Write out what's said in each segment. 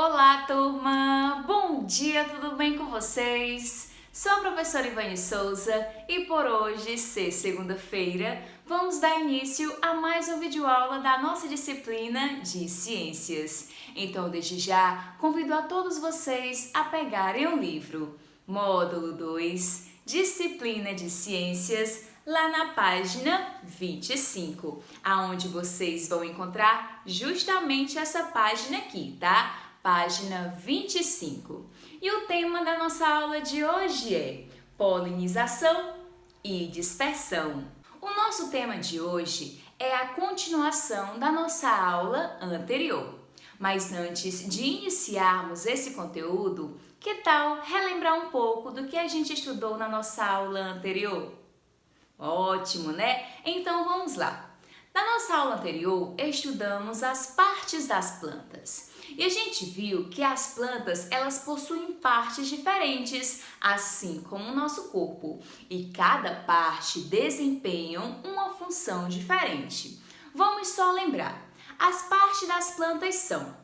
Olá, turma! Bom dia, tudo bem com vocês? Sou a professora Ivane Souza e por hoje, ser segunda-feira, vamos dar início a mais uma videoaula da nossa disciplina de Ciências. Então, desde já, convido a todos vocês a pegarem o livro Módulo 2, Disciplina de Ciências, lá na página 25, aonde vocês vão encontrar justamente essa página aqui, tá? Página 25. E o tema da nossa aula de hoje é polinização e dispersão. O nosso tema de hoje é a continuação da nossa aula anterior. Mas antes de iniciarmos esse conteúdo, que tal relembrar um pouco do que a gente estudou na nossa aula anterior? Ótimo, né? Então vamos lá. Na nossa aula anterior, estudamos as partes das plantas. E a gente viu que as plantas, elas possuem partes diferentes, assim como o nosso corpo. E cada parte desempenha uma função diferente. Vamos só lembrar. As partes das plantas são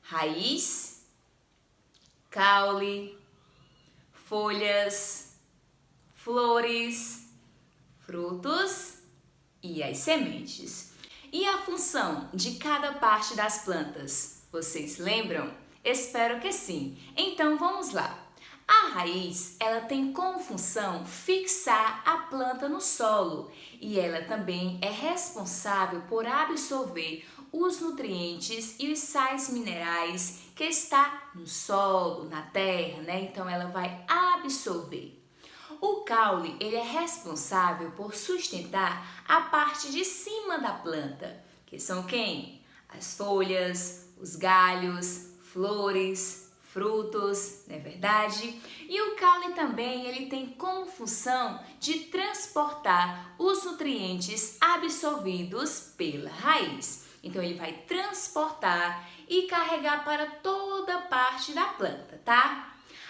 raiz, caule, folhas, flores, frutos e as sementes. E a função de cada parte das plantas? Vocês lembram? Espero que sim. Então vamos lá. A raiz, ela tem como função fixar a planta no solo e ela também é responsável por absorver os nutrientes e os sais minerais que está no solo, na terra, né? Então ela vai absorver. O caule, ele é responsável por sustentar a parte de cima da planta, que são quem? As folhas, os galhos, flores, frutos, não é verdade? E o caule também, ele tem como função de transportar os nutrientes absorvidos pela raiz. Então ele vai transportar e carregar para toda parte da planta, tá?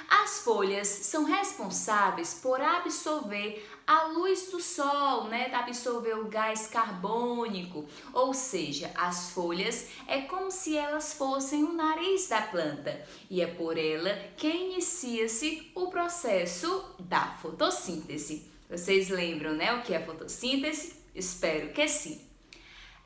As folhas são responsáveis por absorver a luz do sol, né? Absorver o gás carbônico, ou seja, as folhas é como se elas fossem o nariz da planta e é por ela que inicia-se o processo da fotossíntese. Vocês lembram, né, o que é fotossíntese? Espero que sim.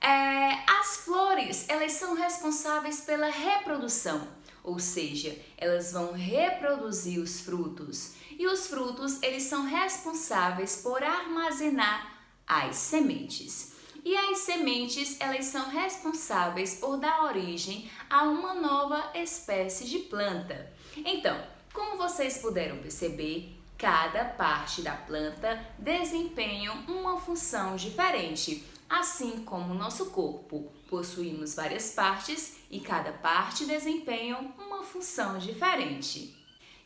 As flores, elas são responsáveis pela reprodução. Ou seja, elas vão reproduzir os frutos. E os frutos, eles são responsáveis por armazenar as sementes. E as sementes, elas são responsáveis por dar origem a uma nova espécie de planta. Então, como vocês puderam perceber, cada parte da planta desempenha uma função diferente. Assim como o nosso corpo, possuímos várias partes e cada parte desempenha uma função diferente.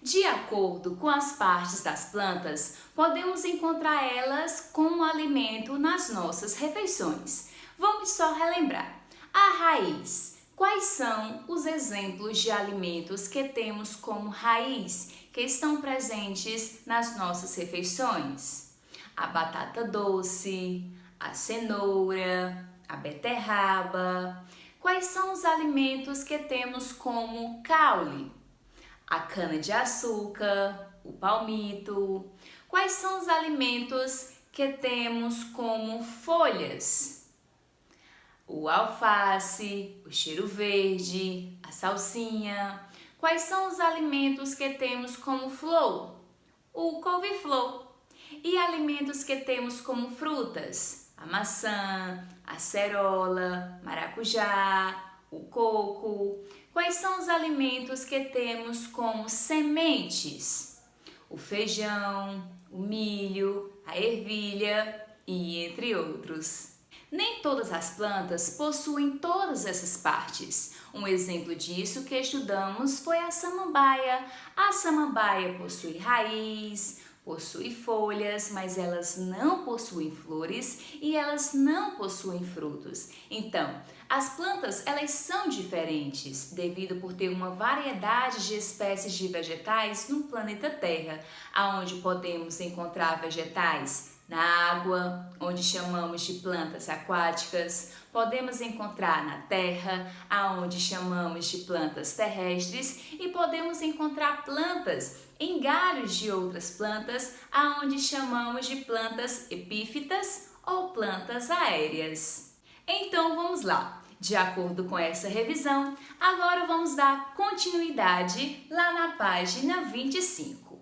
De acordo com as partes das plantas, podemos encontrar elas como alimento nas nossas refeições. Vamos só relembrar. A raiz. Quais são os exemplos de alimentos que temos como raiz, que estão presentes nas nossas refeições? A batata doce, a cenoura, a beterraba. Quais são os alimentos que temos como caule? A cana-de-açúcar, o palmito. Quais são os alimentos que temos como folhas? O alface, o cheiro verde, a salsinha. Quais são os alimentos que temos como flor? O couve-flor. E alimentos que temos como frutas? A maçã, a cerola, maracujá, o coco. Quais são os alimentos que temos como sementes? O feijão, o milho, a ervilha e entre outros. Nem todas as plantas possuem todas essas partes. Um exemplo disso que estudamos foi a samambaia. A samambaia possui raiz, possui folhas, mas elas não possuem flores e elas não possuem frutos. Então, as plantas, elas são diferentes devido por ter uma variedade de espécies de vegetais no planeta Terra, aonde podemos encontrar vegetais na água, onde chamamos de plantas aquáticas. Podemos encontrar na terra, aonde chamamos de plantas terrestres, e podemos encontrar plantas em galhos de outras plantas, aonde chamamos de plantas epífitas ou plantas aéreas. Então vamos lá. De acordo com essa revisão, agora vamos dar continuidade lá na página 25.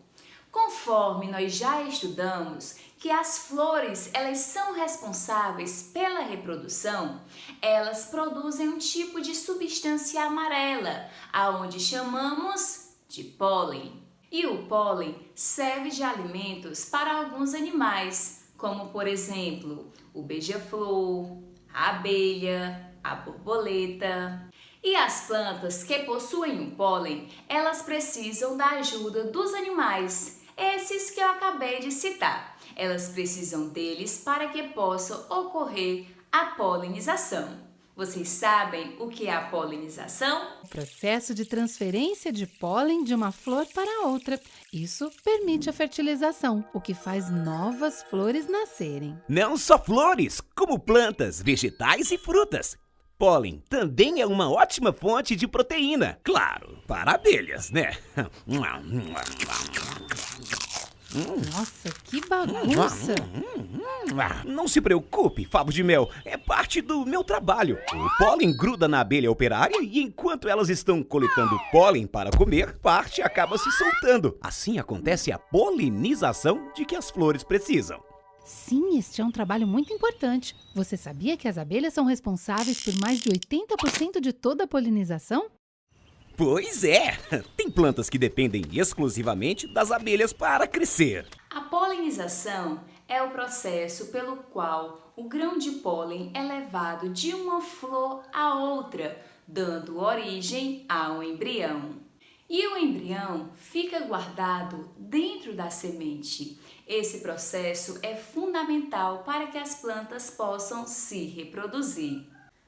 Conforme nós já estudamos que as flores, elas são responsáveis pela reprodução, elas produzem um tipo de substância amarela, aonde chamamos de pólen. E o pólen serve de alimentos para alguns animais, como por exemplo, o beija-flor, a abelha, a borboleta. E as plantas que possuem o pólen, elas precisam da ajuda dos animais, esses que eu acabei de citar. Elas precisam deles para que possa ocorrer a polinização. Vocês sabem o que é a polinização? O processo de transferência de pólen de uma flor para outra. Isso permite a fertilização, o que faz novas flores nascerem. Não só flores, como plantas, vegetais e frutas. Pólen também é uma ótima fonte de proteína, claro, para abelhas, né? Nossa, que bagunça! Não se preocupe, favo de mel, é parte do meu trabalho. O pólen gruda na abelha operária e enquanto elas estão coletando pólen para comer, parte acaba se soltando. Assim acontece a polinização de que as flores precisam. Sim, este é um trabalho muito importante. Você sabia que as abelhas são responsáveis por mais de 80% de toda a polinização? Pois é, tem plantas que dependem exclusivamente das abelhas para crescer. A polinização é o processo pelo qual o grão de pólen é levado de uma flor a outra, dando origem ao embrião. E o embrião fica guardado dentro da semente. Esse processo é fundamental para que as plantas possam se reproduzir.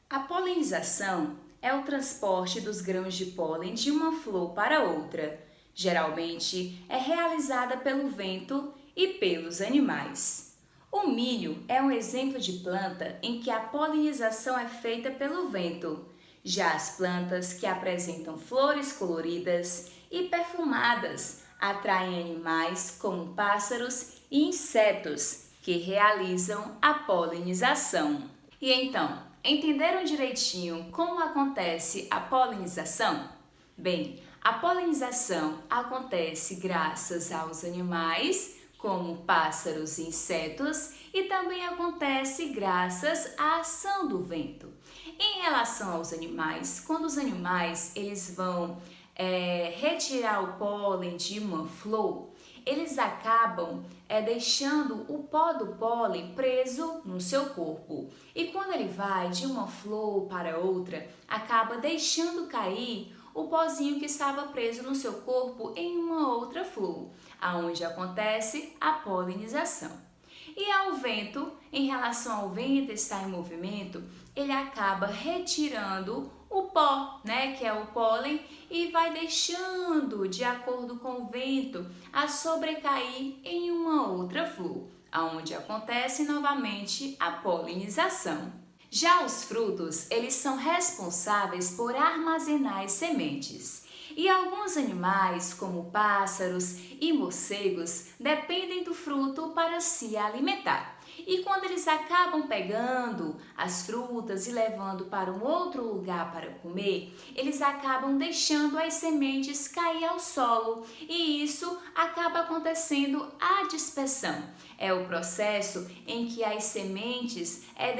A polinização é o transporte dos grãos de pólen de uma flor para outra. Geralmente é realizada pelo vento e pelos animais. O milho é um exemplo de planta em que a polinização é feita pelo vento. Já as plantas que apresentam flores coloridas e perfumadas atraem animais como pássaros e insetos que realizam a polinização. E então, entenderam direitinho como acontece a polinização? Bem, a polinização acontece graças aos animais, como pássaros e insetos, e também acontece graças à ação do vento. Em relação aos animais, quando os animais eles vão retirar o pólen de uma flor, eles acabam deixando o pó do pólen preso no seu corpo. E quando ele vai de uma flor para outra, acaba deixando cair o pozinho que estava preso no seu corpo em uma outra flor, aonde acontece a polinização. E ao vento, em relação ao vento estar em movimento, ele acaba retirando o pó, que é o pólen, e vai deixando, de acordo com o vento, a sobrecair em uma outra flor, aonde acontece novamente a polinização. Já os frutos, eles são responsáveis por armazenar as sementes. E alguns animais, como pássaros e morcegos, dependem do fruto para se alimentar. E quando eles acabam pegando as frutas e levando para um outro lugar para comer, eles acabam deixando as sementes cair ao solo e isso acaba acontecendo a dispersão. É o processo em que as sementes é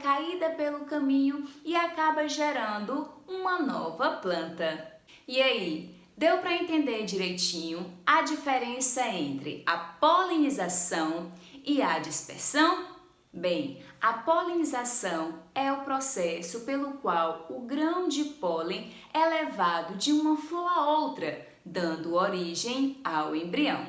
caída pelo caminho e acaba gerando uma nova planta. E aí, deu para entender direitinho a diferença entre a polinização e a dispersão? Bem, a polinização é o processo pelo qual o grão de pólen é levado de uma flor a outra, dando origem ao embrião.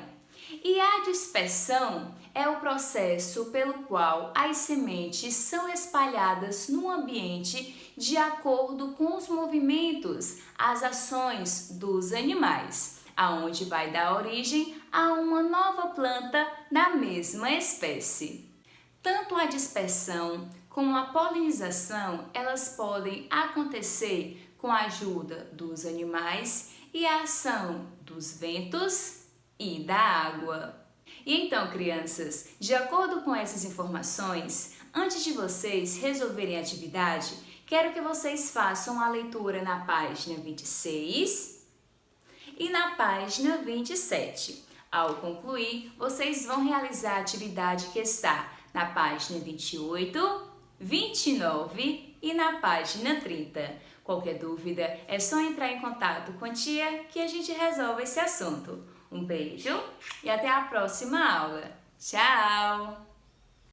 E a dispersão é o processo pelo qual as sementes são espalhadas no ambiente de acordo com os movimentos, as ações dos animais, aonde vai dar origem a uma nova planta da mesma espécie. Tanto a dispersão como a polinização, elas podem acontecer com a ajuda dos animais e a ação dos ventos e da água. E então, crianças, de acordo com essas informações, antes de vocês resolverem a atividade, quero que vocês façam a leitura na página 26 e na página 27. Ao concluir, vocês vão realizar a atividade que está na página 28, 29 e na página 30. Qualquer dúvida é só entrar em contato com a tia que a gente resolve esse assunto. Um beijo e até a próxima aula. Tchau!